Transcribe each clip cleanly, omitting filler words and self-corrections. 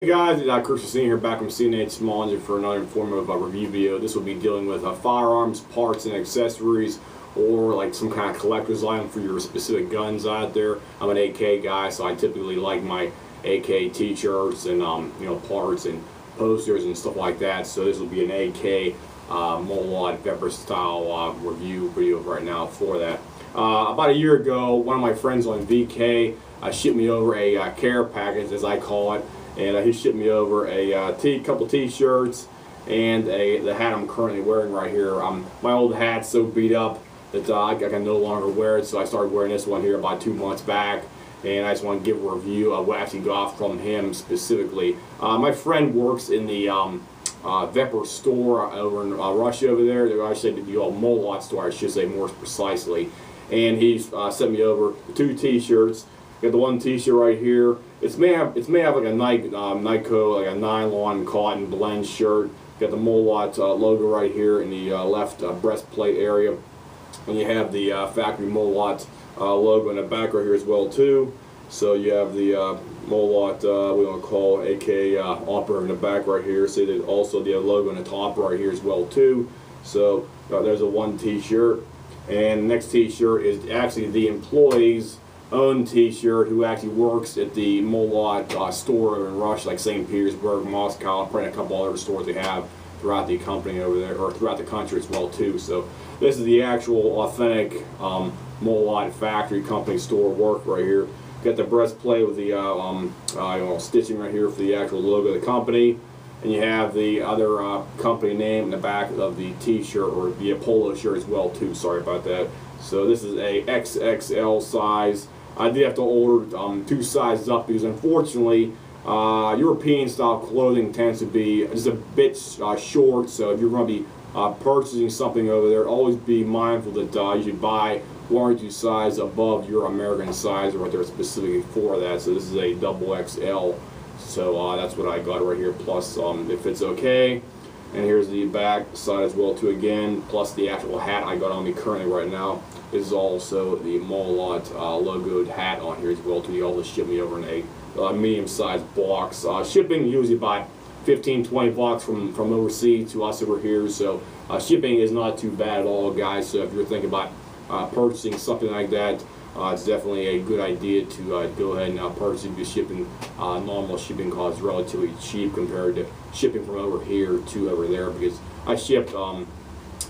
Hey guys, it's Chris here back from CNH Small Engine for another informative review video. This will be dealing with firearms, parts, and accessories, or like some kind of collector's item for your specific guns out there. I'm an AK guy, so I typically like my AK t-shirts and parts and posters and stuff like that. So this will be an AK Molot Vepr style review video right now for that. About a year ago, one of my friends on VK shipped me over a care package, as I call it. And he shipped me over a couple t-shirts and the hat I'm currently wearing right here. My old hat's so beat up that I can no longer wear it, so I started wearing this one here about 2 months back. And I just want to give a review of what I actually got from him specifically. My friend works in the Vepr store over in Russia over there. I should say the old Molot store, I should say more precisely. And he sent me over the 2 t-shirts. Got the one t-shirt right here. It's made out of like a Nyko, like a nylon cotton blend shirt. Got the Molot logo right here in the left breastplate area. And you have the factory Molot logo in the back right here as well too. So you have the Molot, we want to call AK operator in the back right here. See that also the logo in the top right here as well too. So there's a one t-shirt. And the next t-shirt is actually the employee's own t-shirt who actually works at the Molot store over in Russia, like St. Petersburg, Moscow, probably a couple other stores they have throughout the company over there, or throughout the country as well too. So this is the actual authentic Molot factory company store work right here. Got the breastplate with the stitching right here for the actual logo of the company, and you have the other company name in the back of the t-shirt, or the polo shirt as well too. Sorry about that. So this is a XXL size. I did have to order 2 sizes up because unfortunately European style clothing tends to be just a bit short. So if you're going to be purchasing something over there, always be mindful that you should buy 1 or 2 sizes above your American size or what they're specifically for that. So this is a XXL. So that's what I got right here. Plus it fits okay. And here's the back side as well too again, plus the actual hat I got on me currently right now. This is also the Molot logoed hat on here as well too. He also shipped me over in a medium-sized box. Shipping usually about 15-20 bucks from overseas to us over here, so shipping is not too bad at all, guys. So if you're thinking about purchasing something like that, it's definitely a good idea to go ahead and purchase it, because shipping, normal shipping costs relatively cheap compared to shipping from over here to over there. Because I shipped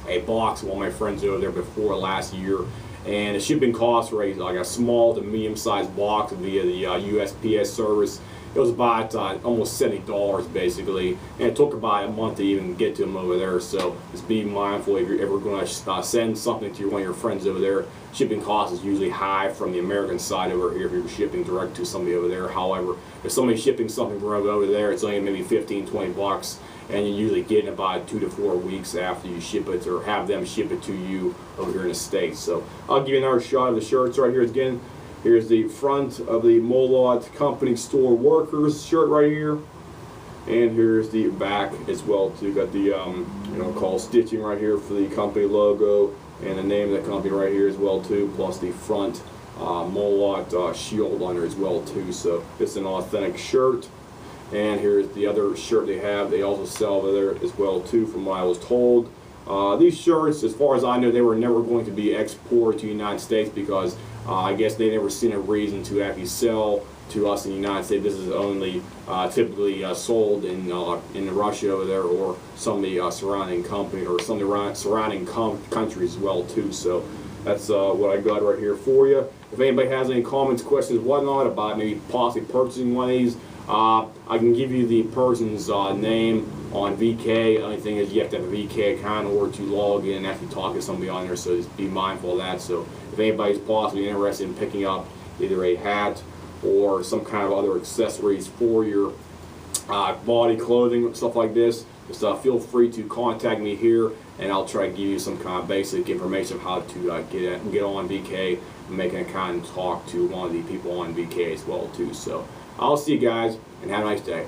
a box of one of my friends over there before last year, and the shipping costs were like a small to medium-sized box via the USPS service. It was about almost $70 basically, and it took about a month to even get to them over there. So just be mindful if you're ever going to send something to one of your friends over there. Shipping cost is usually high from the American side over here if you're shipping direct to somebody over there. However, if somebody's shipping something from over there, it's only maybe 15-20 bucks, and you usually get it about 2 to 4 weeks after you ship it, or have them ship it to you over here in the States. So I'll give you another shot of the shirts right here again. Here's the front of the Molot company store workers shirt right here, and here's the back as well too. Got the called stitching right here for the company logo and the name of the company right here as well too, plus the front Molot shield on there as well too. So it's an authentic shirt. And here's the other shirt they have. They also sell over there as well too, from what I was told. These shirts, as far as I know, they were never going to be exported to the United States, because I guess they never seen a reason to actually sell to us in the United States. This is only typically sold in Russia over there, or some of the surrounding company, or some of the surrounding countries as well too. So that's what I got right here for you. If anybody has any comments, questions, whatnot about maybe possibly purchasing one of these, I can give you the person's name on VK. The only thing is you have to have a VK account in order to log in and actually talk to somebody on there, so just be mindful of that. So if anybody's possibly interested in picking up either a hat or some kind of other accessories for your body clothing, stuff like this, just feel free to contact me here, and I'll try to give you some kind of basic information of how to get on VK, and make an account and talk to one of the people on VK as well too. So I'll see you guys, and have a nice day.